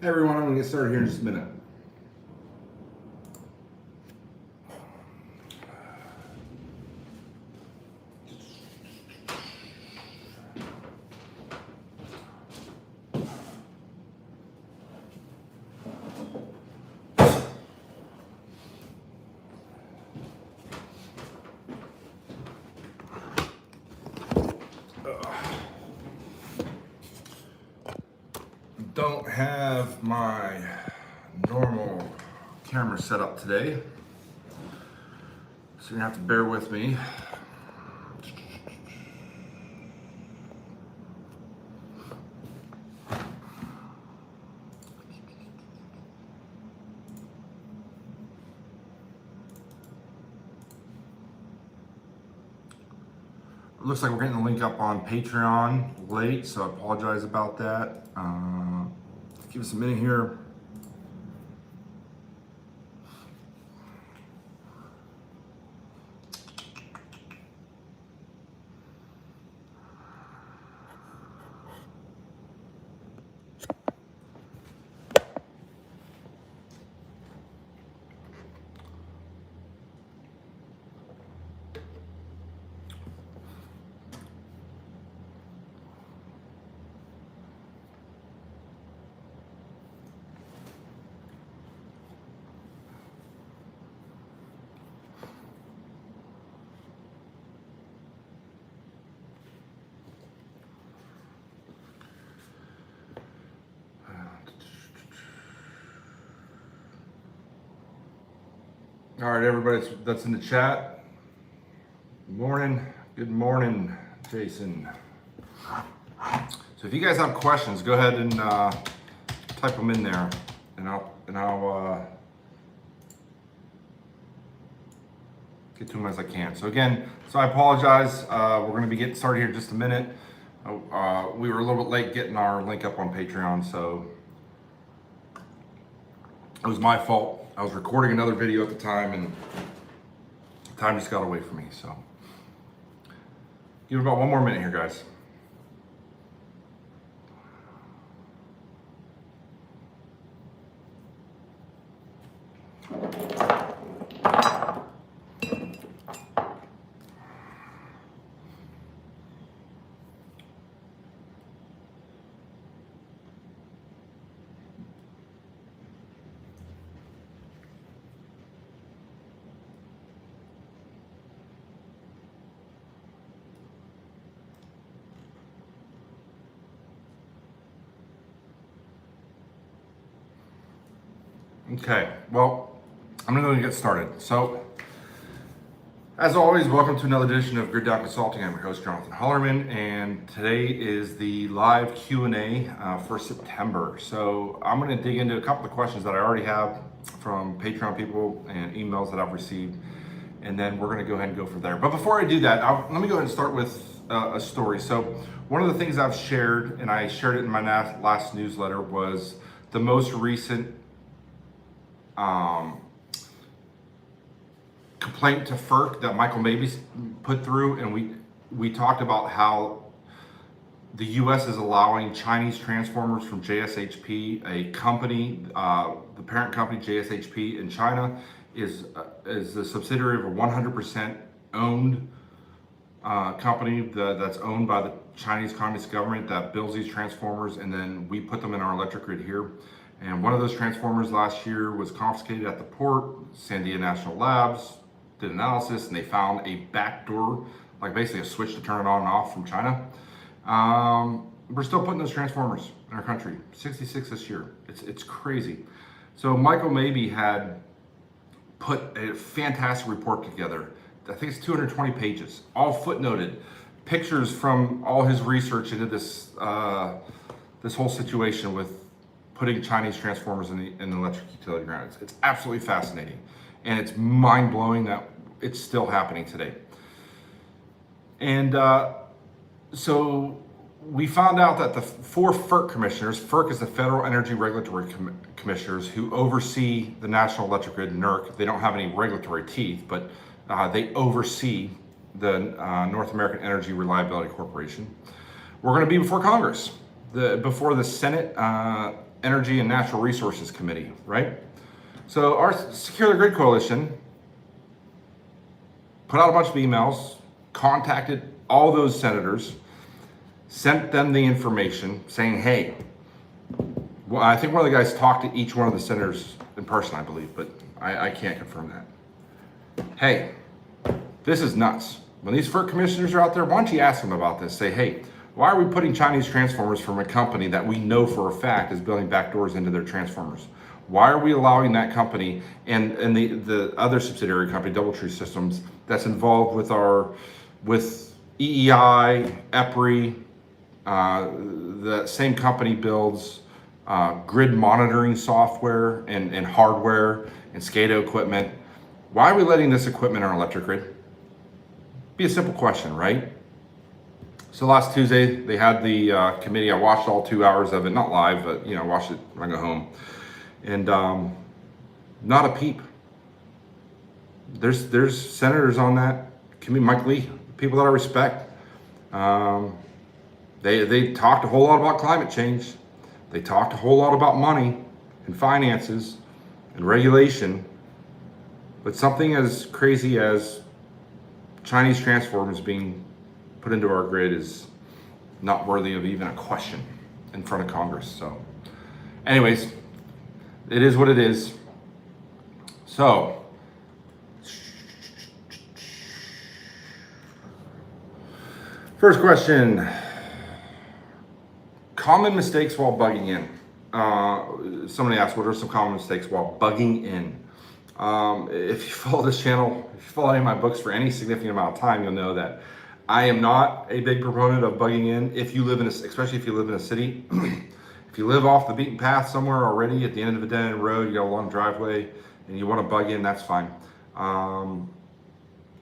Hey everyone, I'm going to get started here in just a minute. Don't have my normal camera set up today, so you're going to have to bear with me. It looks like we're getting the link up on Patreon late, so I apologize about that. Give us a minute here. All right, everybody that's in the chat. Good morning, Jason. So if you guys have questions, go ahead and type them in there, and I'll get to them as I can. So again, I apologize. We're going to be getting started here in just a minute. We were a little bit late getting our link up on Patreon, so it was my fault. I was recording another video at the time, and time just got away from me. So give it about one more minute here, guys. Okay, well, I'm gonna go and get started. So, as always, welcome to another edition of Grid Down Consulting. I'm your host, Jonathan Hollerman, and today is the live Q&A for September. So, I'm gonna dig into a couple of questions that I already have from Patreon people and emails that I've received, and then we're gonna go ahead and go from there. But before I do that, let me go ahead and start with a story. So, one of the things I've shared, and I shared it in my last newsletter, was the most recent complaint to FERC that Michael Mabee put through, and we talked about how the U.S. is allowing Chinese transformers from JSHP, a company, the parent company JSHP in China is a subsidiary of a 100% owned company that's owned by the Chinese Communist government that builds these transformers, and then we put them in our electric grid here. And one of those transformers last year was confiscated at the port. Sandia National Labs did analysis, and they found a backdoor, like basically a switch to turn it on and off from China. We're still putting those transformers in our country, 66 this year. It's crazy. So Michael Mabee had put a fantastic report together. I think it's 220 pages, all footnoted, pictures from all his research into this this whole situation with putting Chinese transformers in the electric utility ground. It's absolutely fascinating, and it's mind-blowing that it's still happening today. And so we found out that the 4 FERC commissioners, FERC is the Federal Energy Regulatory Commissioners, who oversee the National Electric Grid, NERC. They don't have any regulatory teeth, but they oversee the North American Energy Reliability Corporation. We're going to be before Congress, before the Senate Energy and Natural Resources Committee, right? So our Secure the Grid Coalition put out a bunch of emails, contacted all those senators, sent them the information saying, hey, well, I think one of the guys talked to each one of the senators in person, I believe, but I can't confirm that. Hey, this is nuts. When these FERC commissioners are out there, why don't you ask them about this? Say, hey, why are we putting Chinese transformers from a company that we know for a fact is building backdoors into their transformers? Why are we allowing that company and the other subsidiary company, DoubleTree Systems, that's involved with EEI, EPRI, the same company builds grid monitoring software and hardware and SCADA equipment. Why are we letting this equipment on our electric grid? Be a simple question, right? So last Tuesday, they had the committee. I watched all 2 hours of it, not live, but I watched it when I go home. And not a peep. There's senators on that committee, Mike Lee, people that I respect. They talked a whole lot about climate change. They talked a whole lot about money and finances and regulation. But something as crazy as Chinese transformers being put into our grid is not worthy of even a question in front of Congress. So anyways, it is what it is. So first question, common mistakes while bugging in. Somebody asked, what are some common mistakes while bugging in? If you follow this channel, if you follow any of my books for any significant amount of time, you'll know that I am not a big proponent of bugging in. If you live in especially if you live in a city, if you live off the beaten path somewhere already at the end of a dead end road, you got a long driveway and you want to bug in, that's fine.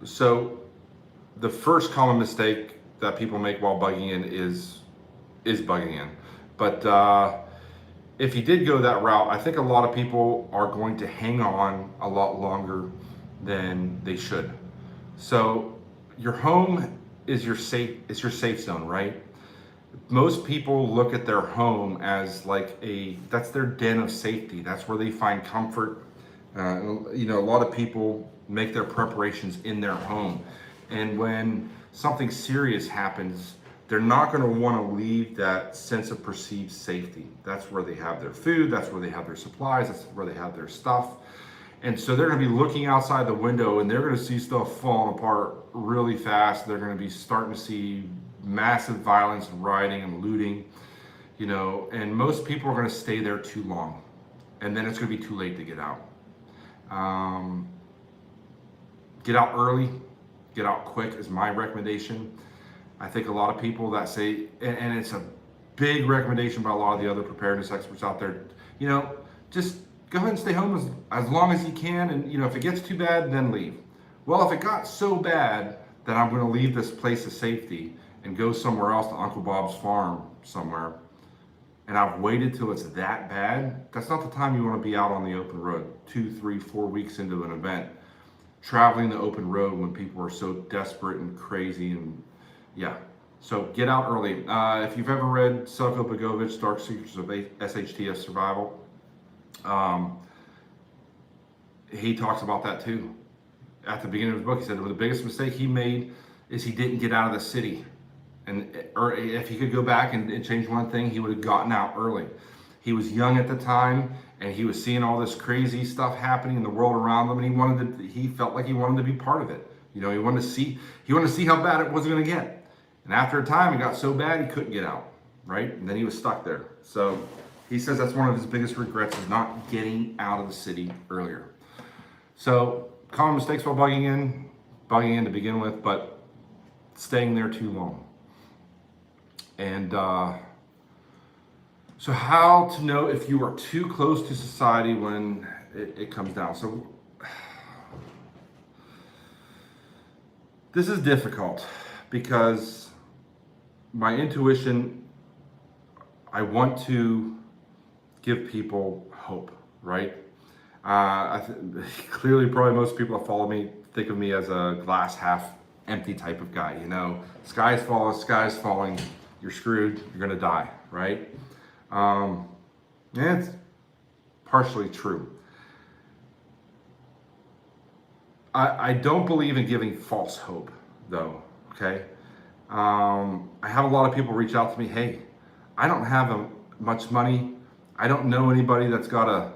So the first common mistake that people make while bugging in is bugging in. But if you did go that route, I think a lot of people are going to hang on a lot longer than they should. So your home is your safe zone, right? Most people look at their home as like that's their den of safety. That's where they find comfort. A lot of people make their preparations in their home. And when something serious happens, they're not going to want to leave that sense of perceived safety. That's where they have their food, that's where they have their supplies, that's where they have their stuff. And so they're going to be looking outside the window and they're going to see stuff falling apart really fast. They're going to be starting to see massive violence and rioting and looting, and most people are going to stay there too long. And then it's going to be too late to get out. Get out early, get out quick is my recommendation. I think a lot of people that say, and it's a big recommendation by a lot of the other preparedness experts out there, just go ahead and stay home as long as you can. And, if it gets too bad, then leave. Well, if it got so bad that I'm going to leave this place of safety and go somewhere else to Uncle Bob's farm somewhere, and I've waited till it's that bad, that's not the time you want to be out on the open road 2, 3, 4 weeks into an event, traveling the open road when people are so desperate and crazy. And yeah, so get out early. If you've ever read Selko Begovich's Dark Secrets of SHTF Survival, he talks about that too. At the beginning of his book, he said the biggest mistake he made is he didn't get out of the city. Or if he could go back and change one thing, he would have gotten out early. He was young at the time, and he was seeing all this crazy stuff happening in the world around him, and he felt like he wanted to be part of it. He wanted to see how bad it was going to get. And after a time, it got so bad he couldn't get out, right? And then he was stuck there. So he says that's one of his biggest regrets is not getting out of the city earlier. So common mistakes while bugging in to begin with, but staying there too long. And so how to know if you are too close to society when it comes down. So this is difficult because my intuition, I want to give people hope, right? Clearly, probably most people that follow me think of me as a glass half empty type of guy. Sky's falling, you're screwed, you're gonna die, right? And it's partially true. I don't believe in giving false hope, though, okay? I have a lot of people reach out to me, hey, I don't have much money. I don't know anybody that's got a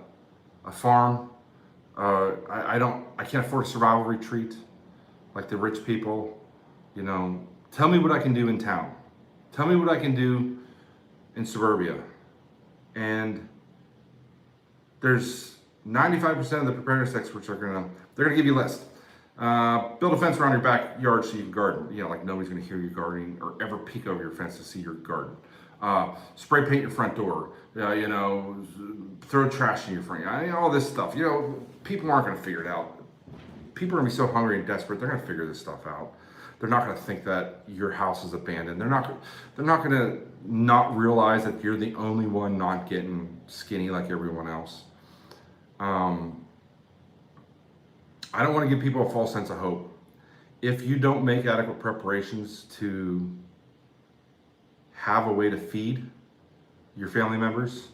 farm. I can't afford a survival retreat like the rich people. You know, tell me what I can do in town. Tell me what I can do in suburbia. And there's 95% of the preparedness experts they're gonna give you a list. Build a fence around your backyard so you can garden. You know, like nobody's gonna hear you gardening or ever peek over your fence to see your garden. Spray paint your front door. You know, throw trash in your front yard. All this stuff. You know, people aren't gonna figure it out. People are gonna be so hungry and desperate. They're gonna figure this stuff out. They're not gonna think that your house is abandoned. They're not gonna not realize that you're the only one not getting skinny like everyone else. I don't want to give people a false sense of hope. If you don't make adequate preparations to have a way to feed your family members,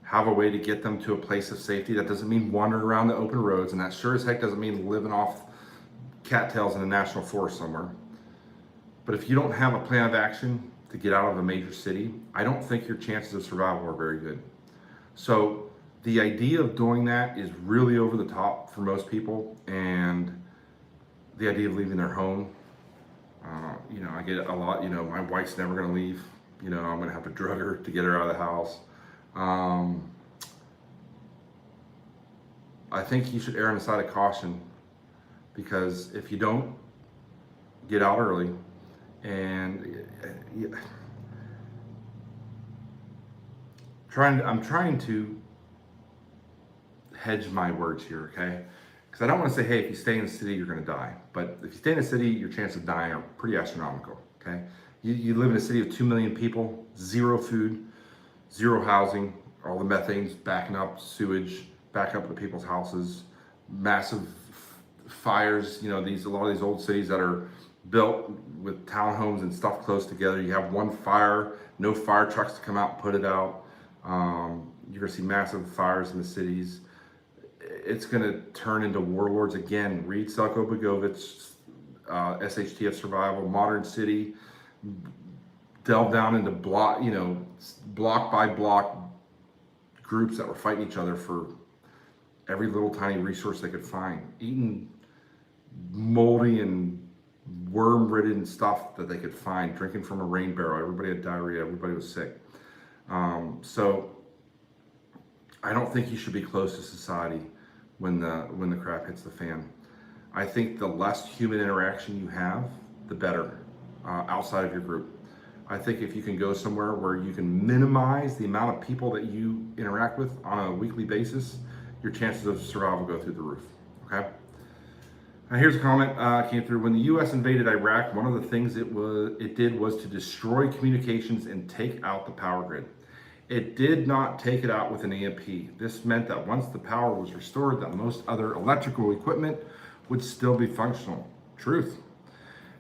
have a way to get them to a place of safety, that doesn't mean wandering around the open roads, and that sure as heck doesn't mean living off cattails in a national forest somewhere. But if you don't have a plan of action to get out of a major city, I don't think your chances of survival are very good. So the idea of doing that is really over the top for most people, and the idea of leaving their home, you know, I get a lot, you know, my wife's never gonna leave, you know, I'm gonna have to drug her to get her out of the house. I think you should err on the side of caution, because if you don't get out early, and I'm trying to hedge my words here, okay? Because I don't want to say, hey, if you stay in the city, you're going to die. But if you stay in the city, your chances of dying are pretty astronomical, okay? You live in a city of 2 million people, zero food, zero housing, all the methane's backing up, sewage, back up to people's houses, massive fires, you know, a lot of these old cities that are built with townhomes and stuff close together. You have one fire, no fire trucks to come out and put it out. You're gonna see massive fires in the cities. It's gonna turn into warlords again. Read Selko Begovic, SHTF Survival, Modern City, delve down into block by block groups that were fighting each other for every little tiny resource they could find, eating moldy and worm-ridden stuff that they could find, drinking from a rain barrel. Everybody had diarrhea, everybody was sick. So I don't think you should be close to society when the crap hits the fan. I think the less human interaction you have, the better, outside of your group. I think if you can go somewhere where you can minimize the amount of people that you interact with on a weekly basis, your chances of survival go through the roof, okay? Now here's a comment came through. When the U.S. invaded Iraq, one of the things it did was to destroy communications and take out the power grid. It did not take it out with an EMP. This meant that once the power was restored, that most other electrical equipment would still be functional. Truth.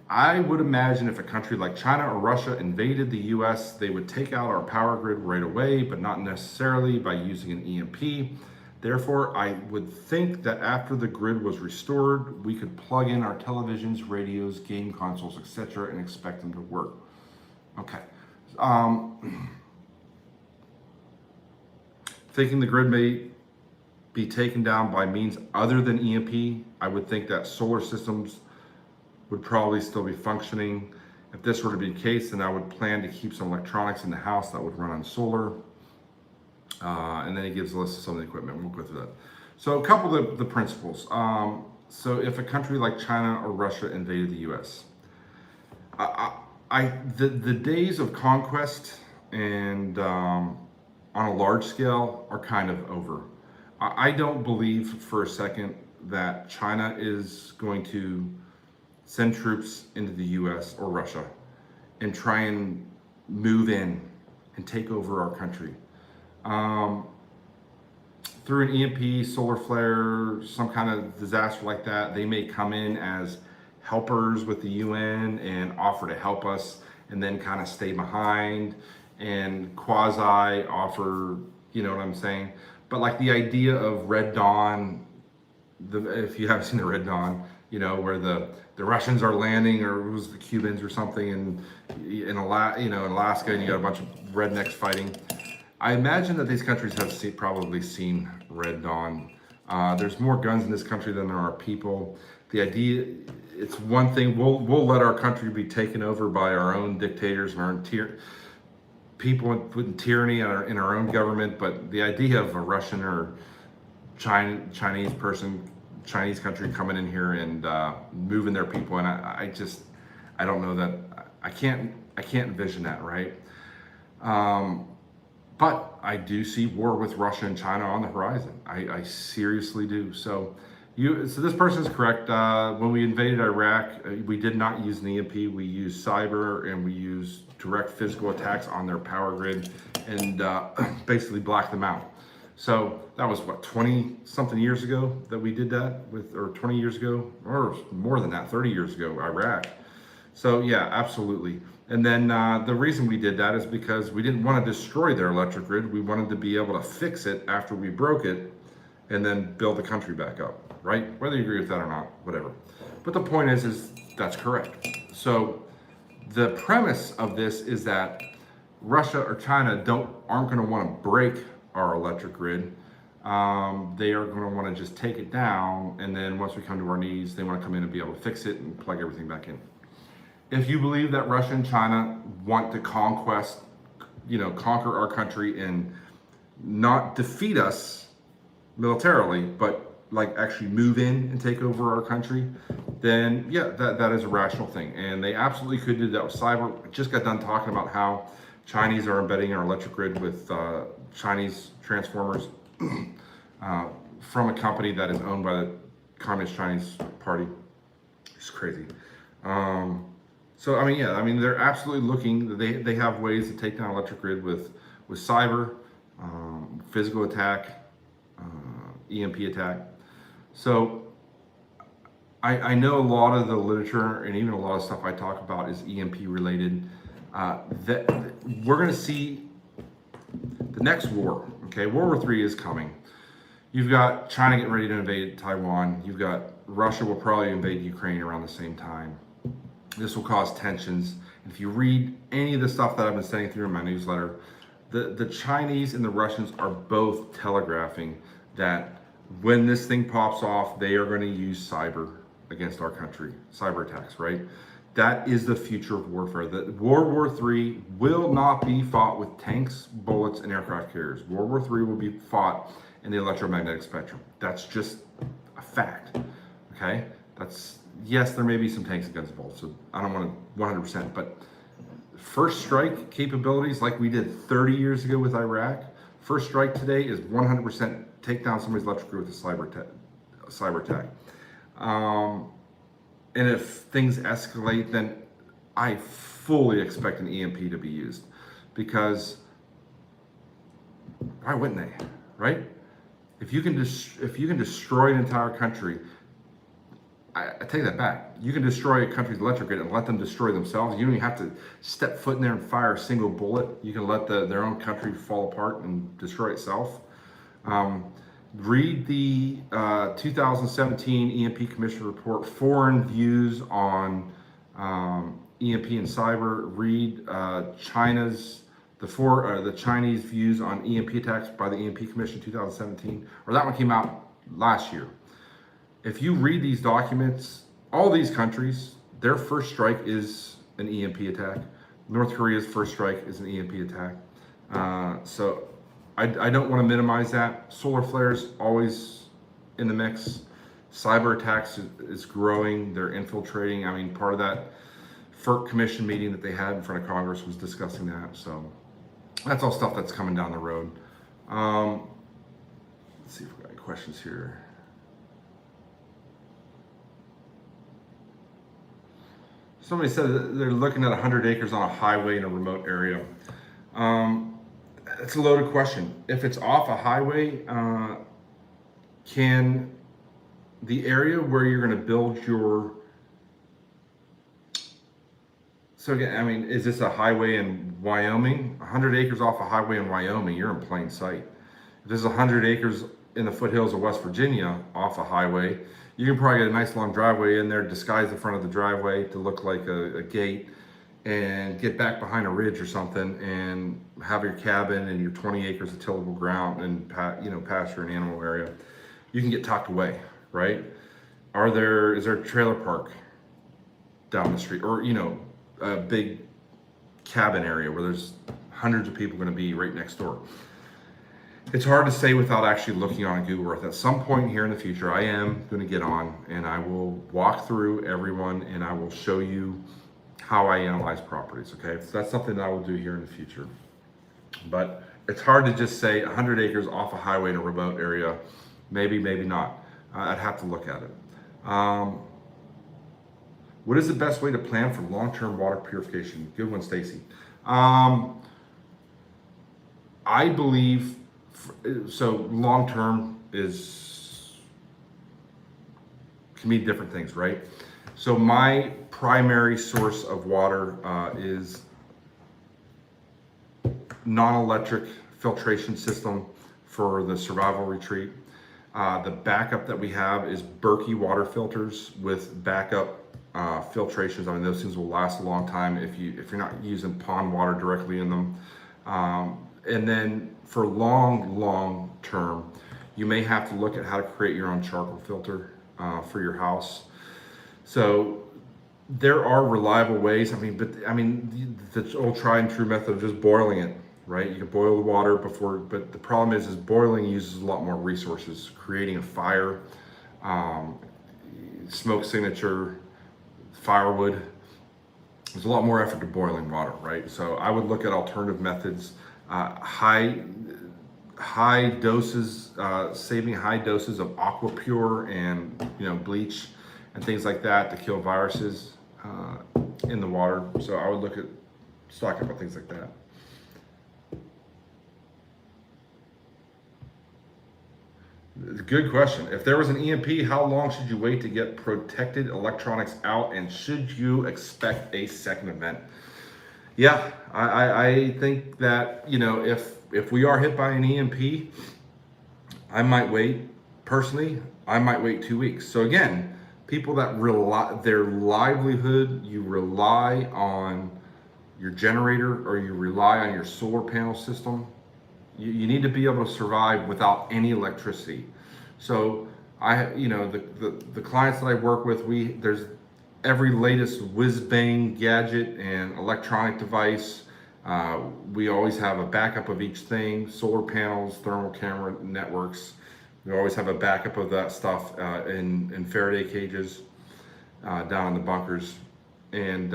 I would imagine if a country like China or Russia invaded the US, they would take out our power grid right away, but not necessarily by using an EMP. Therefore, I would think that after the grid was restored, we could plug in our televisions, radios, game consoles, etc., and expect them to work. Okay. Thinking the grid may be taken down by means other than EMP, I would think that solar systems would probably still be functioning. If this were to be the case, then I would plan to keep some electronics in the house that would run on solar. And then he gives a list of some of the equipment. We'll go through that. So a couple of the principles. So if a country like China or Russia invaded the US, the days of conquest and on a large scale are kind of over. I don't believe for a second that China is going to send troops into the US or Russia and try and move in and take over our country. Through an EMP, solar flare, some kind of disaster like that, they may come in as helpers with the UN and offer to help us and then kind of stay behind and quasi offer You know what I'm saying? But like the idea of Red Dawn, if you haven't seen the Red Dawn, you know, where the Russians are landing, or it was the Cubans or something, in Alaska, and you got a bunch of rednecks fighting. I imagine that these countries have probably seen Red Dawn. There's more guns in this country than there are people. The idea, it's one thing, we'll let our country be taken over by our own dictators and our own people with tyranny in our own government, but the idea of a Russian or Chinese country coming in here and moving their people, and I don't know that I can't envision that, right? But I do see war with Russia and China on the horizon. I seriously do. So this person is correct. When we invaded Iraq, we did not use an EMP. We used cyber, and we used direct physical attacks on their power grid, and basically blacked them out. So that was what, 20 something years ago that we did that or 20 years ago, or more than that, 30 years ago, Iraq. So yeah, absolutely. And then the reason we did that is because we didn't want to destroy their electric grid. We wanted to be able to fix it after we broke it, and then build the country back up, right? Whether you agree with that or not, whatever. But the point is that's correct. So the premise of this is that Russia or China aren't going to want to break our electric grid. They are going to want to just take it down, and then once we come to our knees, they want to come in and be able to fix it and plug everything back in. If you believe that Russia and China want to conquer our country and not defeat us militarily, but like actually move in and take over our country, then yeah, that is a rational thing. And they absolutely could do that with cyber. I just got done talking about how Chinese are embedding our electric grid with Chinese transformers from a company that is owned by the Communist Chinese Party. It's crazy. So I mean, they're absolutely looking. They have ways to take down electric grid with cyber, physical attack, EMP attack. So I know a lot of the literature and even a lot of stuff I talk about is EMP related. That we're going to see the next war. Okay, World War III is coming. You've got China getting ready to invade Taiwan. You've got Russia will probably invade Ukraine around the same time. This will cause tensions. If you read any of the stuff that I've been sending through in my newsletter, the Chinese and the Russians are both telegraphing that when this thing pops off, they are going to use cyber against our country, cyber attacks, right? That is the future of warfare. That World War III will not be fought with tanks, bullets, and aircraft carriers. World War III will be fought in the electromagnetic spectrum. That's just a fact, okay? Yes, there may be some tanks and guns involved, so I don't want to 100%, but first strike capabilities like we did 30 years ago with Iraq, first strike today is 100% take down somebody's electric grid with a cyber attack. And if things escalate, then I fully expect an EMP to be used, because why wouldn't they, right? If you can destroy an entire country, I take that back. You can destroy a country's electric grid and let them destroy themselves. You don't even have to step foot in there and fire a single bullet. You can let their own country fall apart and destroy itself. Read the 2017 EMP Commission report, Foreign Views on EMP and Cyber. Read the Chinese views on EMP attacks by the EMP Commission 2017, or that one came out last year. If you read these documents, all these countries, their first strike is an EMP attack. North Korea's first strike is an EMP attack. So I don't want to minimize that. Solar flares always in the mix. Cyber attacks is growing. They're infiltrating. I mean, part of that FERC commission meeting that they had in front of Congress was discussing that. So that's all stuff that's coming down the road. Let's see if we got any questions here. Somebody said that they're looking at 100 acres on a highway in a remote area. It's a loaded question. If it's off a highway, can the area where you're going to build your... So again, I mean, is this a highway in Wyoming? 100 acres off a highway in Wyoming, you're in plain sight. If there's 100 acres in the foothills of West Virginia off a highway, you can probably get a nice long driveway in there, disguise the front of the driveway to look like a gate, and get back behind a ridge or something and have your cabin and your 20 acres of tillable ground and pasture and animal area. You can get tucked away, right? Is there a trailer park down the street, or a big cabin area where there's hundreds of people going to be right next door? It's hard to say without actually looking on Google Earth. At some point here in the future, I am going to get on and I will walk through everyone and I will show you how I analyze properties, okay? So that's something that I will do here in the future. But it's hard to just say 100 acres off a highway in a remote area, maybe, maybe not. I'd have to look at it. What is the best way to plan for long-term water purification? Good one, Stacy. I believe, so long-term can mean different things, right? So my primary source of water is non-electric filtration system for the survival retreat. The backup that we have is Berkey water filters with backup filtrations. I mean, those things will last a long time if you're not using pond water directly in them. And then for long term, you may have to look at how to create your own charcoal filter for your house. So there are reliable ways. The old tried and true method of just boiling it, right? You can boil the water before, but the problem is boiling uses a lot more resources. Creating a fire, smoke signature, firewood. There's a lot more effort to boiling water, right? So I would look at alternative methods, high doses, saving high doses of AquaPure and bleach and things like that to kill viruses in the water. So I would look at stocking up on things like that. Good question. If there was an EMP, how long should you wait to get protected electronics out, and should you expect a second event? Yeah, I think that, if we are hit by an EMP, I might wait. Personally, I might wait 2 weeks. So again, people that their livelihood, you rely on your generator or you rely on your solar panel system, you need to be able to survive without any electricity. So the clients that I work with, there's every latest whiz-bang gadget and electronic device. We always have a backup of each thing: solar panels, thermal camera networks. We always have a backup of that stuff in Faraday cages down in the bunkers. And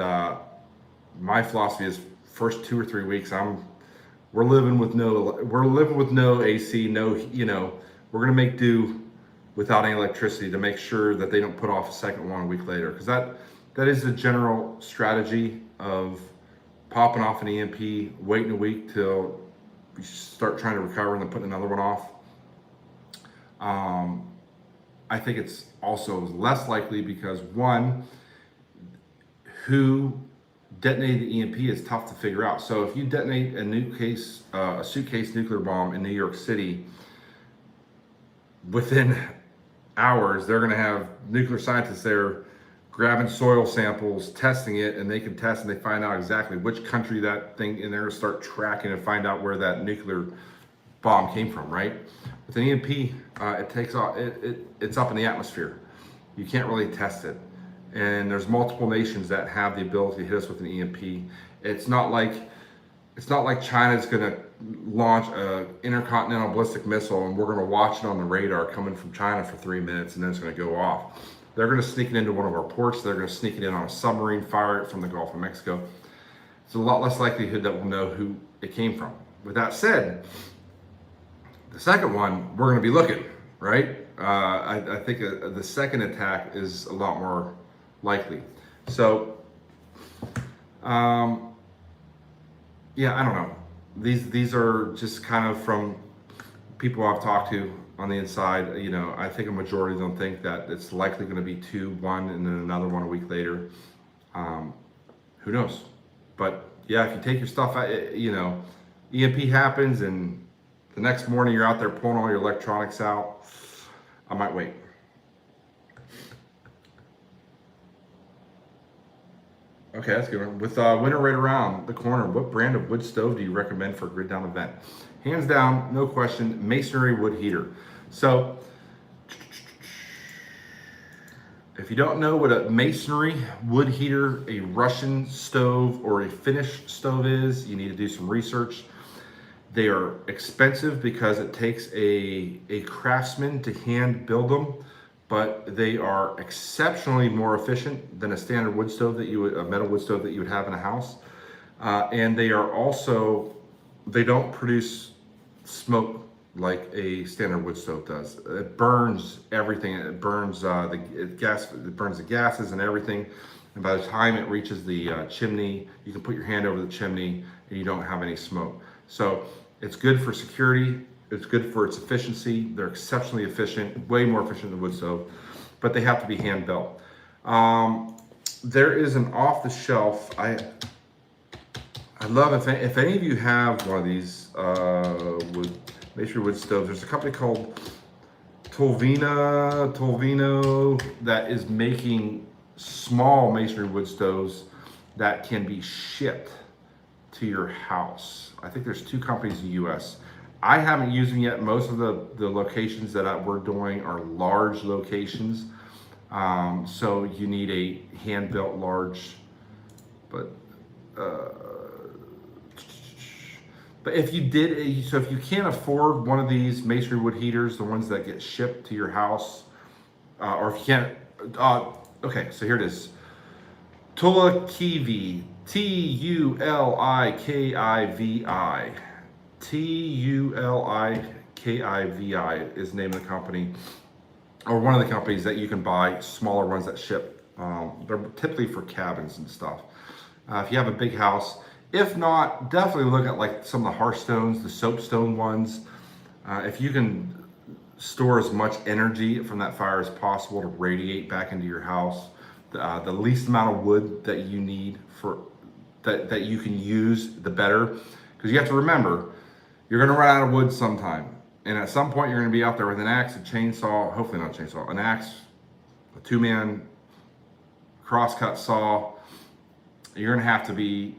my philosophy is, first 2 or 3 weeks, we're living with no AC, we're gonna make do without any electricity to make sure that they don't put off a second one a week later. Because that is the general strategy of popping off an EMP, waiting a week till you start trying to recover and then putting another one off. I think it's also less likely because, one, who detonated the EMP is tough to figure out. So if you detonate a suitcase nuclear bomb in New York City, within hours, they're going to have nuclear scientists there grabbing soil samples, testing it, and they can test and they find out exactly which country that thing, and they're going to start tracking and find out where that nuclear bomb came from, right? With an EMP, it takes off. It's up in the atmosphere. You can't really test it. And there's multiple nations that have the ability to hit us with an EMP. It's not like China's going to launch an intercontinental ballistic missile and we're going to watch it on the radar coming from China for 3 minutes and then it's going to go off. They're going to sneak it into one of our ports. They're going to sneak it in on a submarine, fire it from the Gulf of Mexico. It's a lot less likelihood that we'll know who it came from. With that said, the second one, we're going to be looking, right? I think the second attack is a lot more likely. So, yeah, I don't know. These are just kind of from people I've talked to on the inside. I think a majority of them think that it's likely going to be one and then another one a week later. Who knows? But yeah, if you take your stuff out, EMP happens and The next morning you're out there pulling all your electronics out. I might wait. Okay, that's a good one. With winter right around the corner, what brand of wood stove do you recommend for a grid down event? Hands down, no question, masonry wood heater. So, if you don't know what a masonry wood heater, a Russian stove, or a Finnish stove is, you need to do some research. They are expensive because it takes a craftsman to hand build them, but they are exceptionally more efficient than a standard wood stove that a metal wood stove that you would have in a house. And they are also, they don't produce smoke like a standard wood stove does. It burns everything. It burns the gas. It burns the gases and everything. And by the time it reaches the chimney, you can put your hand over the chimney and you don't have any smoke. So it's good for security. It's good for its efficiency. They're exceptionally efficient, way more efficient than wood stove, but they have to be hand built. There is an off the shelf. I love if any of you have one of these masonry wood stoves. There's a company called Tolvino that is making small masonry wood stoves that can be shipped to your house. I think there's 2 companies in the U.S. I haven't used them yet. Most of the locations that we're doing are large locations. So you need a hand-built large, but if you did, so if you can't afford one of these masonry wood heaters, the ones that get shipped to your house, or if you can't, okay, so here it is. Tulikivi, Tulikivi. Tulikivi is the name of the company, or one of the companies that you can buy smaller ones that ship. They're typically for cabins and stuff. If you have a big house, if not, definitely look at like some of the Hearthstones, the soapstone ones. If you can store as much energy from that fire as possible to radiate back into your house, the least amount of wood that you need for that you can use, the better. Because you have to remember, you're going to run out of wood sometime. And at some point, you're going to be out there with an axe, a chainsaw, hopefully not a chainsaw, an axe, a 2-man crosscut saw. You're going to have to be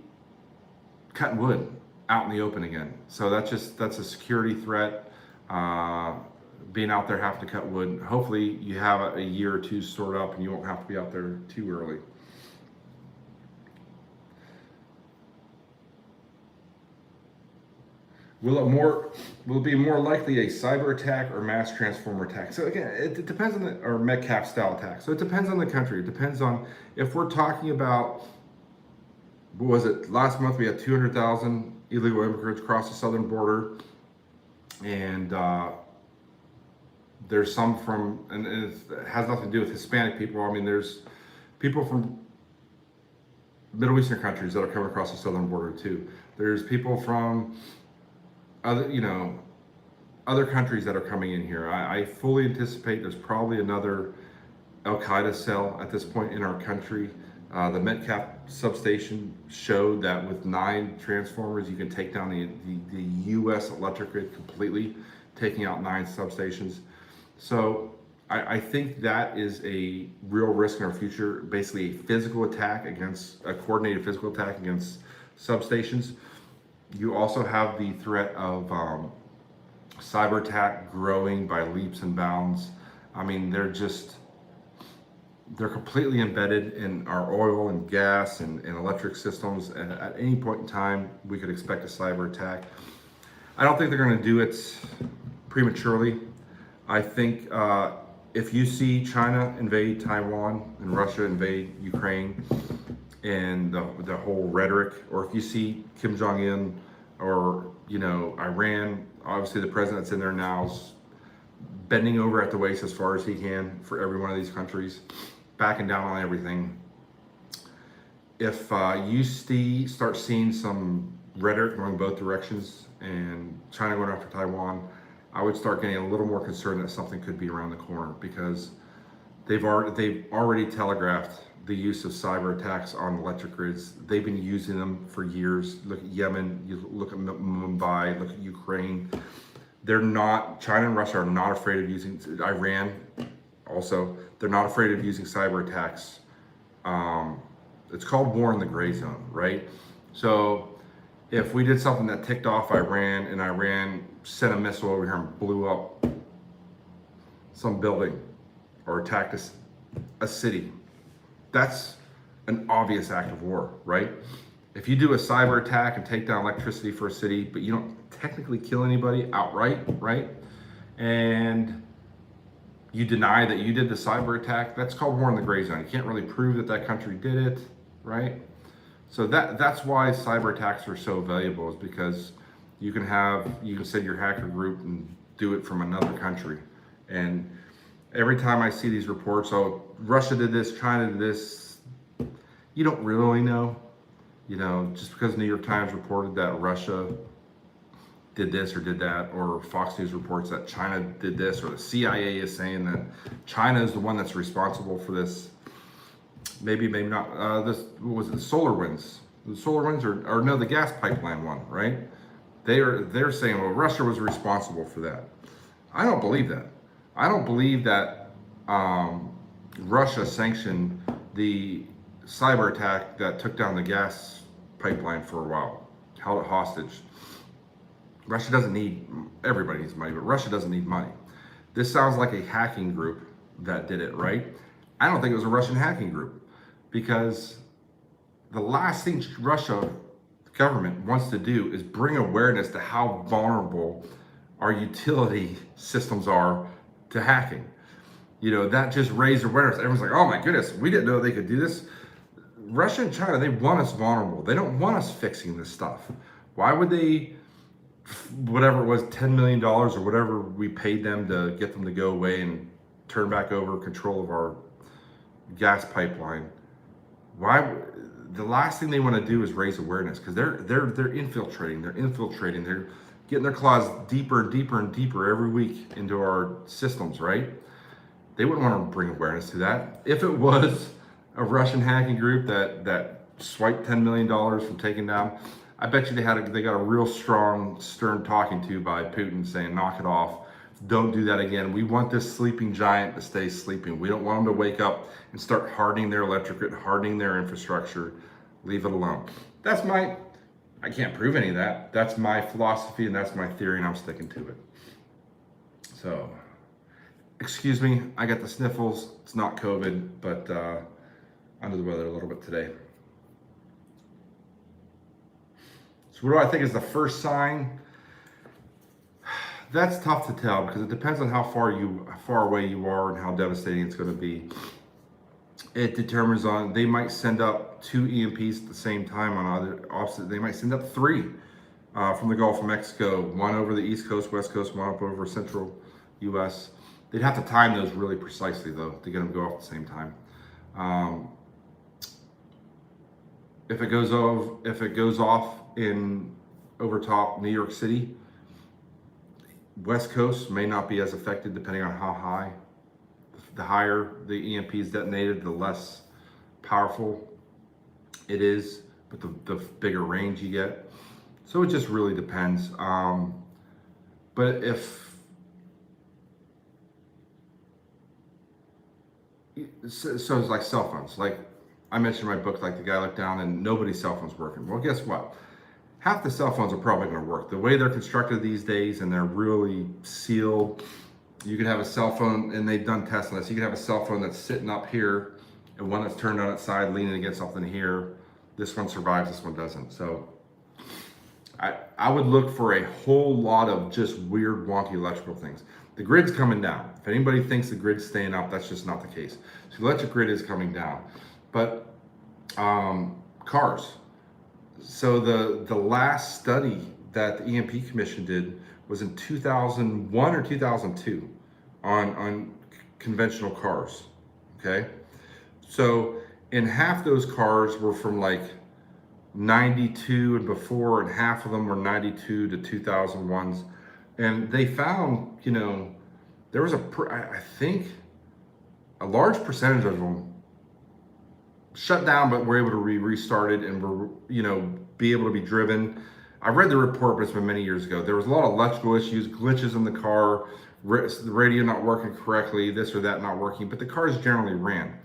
cutting wood out in the open again. So that's a security threat. Being out there having to cut wood. Hopefully you have a year or 2 stored up and you won't have to be out there too early. Will it be more likely a cyber attack or mass transformer attack? So again, it depends on or Metcalf style attack. So it depends on the country. It depends on if we're talking about, what was it? Last month we had 200,000 illegal immigrants cross the southern border, and there's some from, and it has nothing to do with Hispanic people. I mean, there's people from Middle Eastern countries that are coming across the southern border too. There's people from other countries that are coming in here. I fully anticipate there's probably another Al Qaeda cell at this point in our country. The Metcalf substation showed that with 9 transformers, you can take down the U.S. electric grid completely, taking out 9 substations. So I think that is a real risk in our future, basically a coordinated physical attack against substations. You also have the threat of cyber attack growing by leaps and bounds. I mean, they're completely embedded in our oil and gas and electric systems. And at any point in time, we could expect a cyber attack. I don't think they're going to do it prematurely. I think if you see China invade Taiwan and Russia invade Ukraine, and the whole rhetoric, or if you see Kim Jong-un or Iran, obviously the president that's in there now is bending over at the waist as far as he can for every one of these countries, backing down on everything. If you start seeing some rhetoric going both directions and China going after Taiwan, I would start getting a little more concerned that something could be around the corner, because they've already telegraphed the use of cyber attacks on electric grids. They've been using them for years. Look at Yemen, you look at Mumbai, look at Ukraine. they're not, China and Russia are not afraid of using, Iran also, they're not afraid of using cyber attacks. It's called war in the gray zone, right? So if we did something that ticked off Iran and Iran sent a missile over here and blew up some building or attacked a city, that's an obvious act of war, right? If you do a cyber attack and take down electricity for a city, but you don't technically kill anybody outright, right? And you deny that you did the cyber attack, that's called war in the gray zone. You can't really prove that that country did it, right? So that's why cyber attacks are so valuable, is because you can send your hacker group and do it from another country. And every time I see these reports, oh, Russia did this, China did this, you don't really know. You know, just because New York Times reported that Russia did this or did that, or Fox News reports that China did this, or the CIA is saying that China is the one that's responsible for this. Maybe not. This, what was it? The SolarWinds. The SolarWinds, or no, the gas pipeline one, right? They're saying, well, Russia was responsible for that. I don't believe that. I don't believe that Russia sanctioned the cyber attack that took down the gas pipeline for a while, held it hostage. Russia doesn't need, everybody needs money, but Russia doesn't need money. This sounds like a hacking group that did it, right? I don't think it was a Russian hacking group, because the last thing Russia government wants to do is bring awareness to how vulnerable our utility systems are to hacking. You know, that just raised awareness. Everyone's like, oh my goodness, we didn't know they could do this. Russia and China, they want us vulnerable. They don't want us fixing this stuff. Why would they, whatever it was, $10 million or whatever we paid them to get them to go away and turn back over control of our gas pipeline? Why? The last thing they want to do is raise awareness, because they're infiltrating. They're getting their claws deeper and deeper and deeper every week into our systems, right? They wouldn't want to bring awareness to that. If it was a Russian hacking group that swiped $10 million from taking down, I bet you they got a real strong, stern talking to by Putin saying, knock it off. Don't do that again. We want this sleeping giant to stay sleeping. We don't want them to wake up and start hardening their electric grid, hardening their infrastructure. Leave it alone. I can't prove any of that. That's my philosophy and that's my theory, and I'm sticking to it. So, excuse me, I got the sniffles. It's not COVID, but under the weather a little bit today. So what do I think is the first sign? That's tough to tell, because it depends on how far away you are and how devastating it's going to be. It determines on, they might send up 2 EMPs at the same time on other opposite. They might send up 3 from the Gulf of Mexico, 1 over the East Coast, West Coast, 1 up over central U.S. They'd have to time those really precisely though to get them to go off at the same time. If it goes off in over top New York City, West Coast may not be as affected depending on how high. The higher the EMP is detonated, the less powerful it is, but the bigger range you get. So it just really depends. But so it's like cell phones. Like I mentioned in my book, like the guy looked down and nobody's cell phone's working. Well, guess what? Half the cell phones are probably going to work. The way they're constructed these days, and they're really sealed. You could have a cell phone, and they've done tests on this. You could have a cell phone that's sitting up here, and one that's turned on its side, leaning against something here. This one survives, this one doesn't. So I would look for a whole lot of just weird, wonky electrical things. The grid's coming down. If anybody thinks the grid's staying up, that's just not the case. So the electric grid is coming down. But cars. So the last study that the EMP Commission did was in 2001 or 2002 on conventional cars, okay? So, and half those cars were from like 92 and before, and half of them were 92 to 2001s. And they found, you know, there was I think a large percentage of them shut down, but were able to be restarted and were, you know, be able to be driven. I read the report, but it's been many years ago. There was a lot of electrical issues, glitches in the car, the radio not working correctly, this or that not working, but the cars generally ran.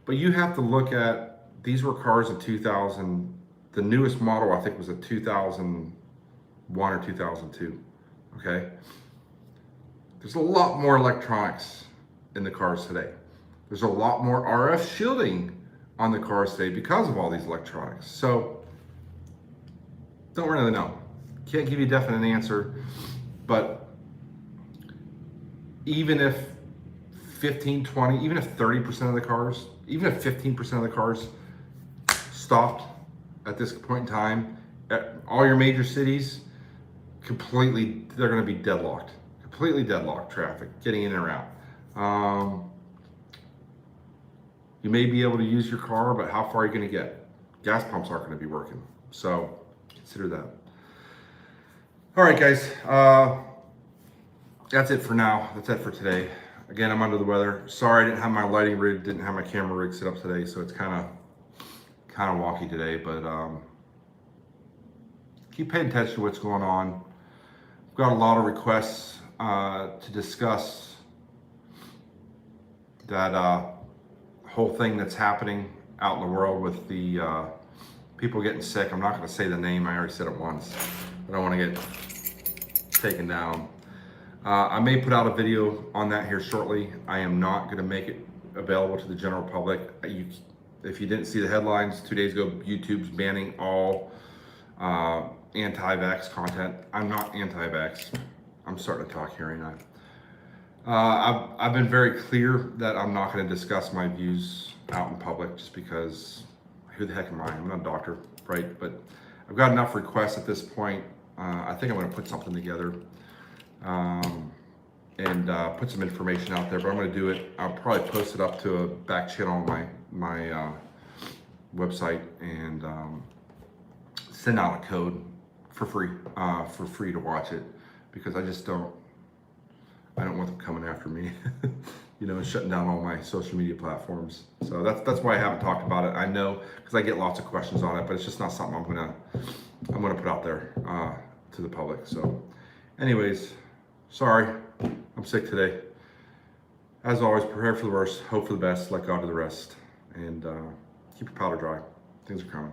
But you have to look at, these were cars in 2000, the newest model I think was a 2001 or 2002, okay? There's a lot more electronics in the cars today. There's a lot more RF shielding on the cars today because of all these electronics. So, don't really know. Can't give you a definite answer, but even if 15, 20, even if 30% of the cars, even if 15% of the cars stopped at this point in time, all your major cities, completely, they're gonna be deadlocked. Completely deadlocked traffic, getting in and out. You may be able to use your car, but how far are you gonna get? Gas pumps aren't gonna be working. So consider that. All right, guys, that's it for now. That's it for today. Again, I'm under the weather. Sorry I didn't have my lighting rig, didn't have my camera rig set up today, so it's kind of wonky today, but keep paying attention to what's going on. We've got a lot of requests to discuss that whole thing that's happening out in the world with the people getting sick. I'm not going to say the name. I already said it once. I don't want to get taken down. I may put out a video on that here shortly. I am not going to make it available to the general public. If you didn't see the headlines 2 days ago, YouTube's banning all anti-vax content. I'm not anti-vax. I'm starting to talk here, ain't I? I've been very clear that I'm not going to discuss my views out in public just because who the heck am I? I'm not a doctor, right? But I've got enough requests at this point. I think I'm going to put something together and put some information out there, but I'm going to do it. I'll probably post it up to a back channel on my website and send out a code for free to watch it, because I don't want them coming after me, and shutting down all my social media platforms. So that's why I haven't talked about it. I know, because I get lots of questions on it, but it's just not something I'm gonna put out there to the public. So, anyways, sorry, I'm sick today. As always, prepare for the worst, hope for the best, let God do the rest, and keep your powder dry. Things are coming.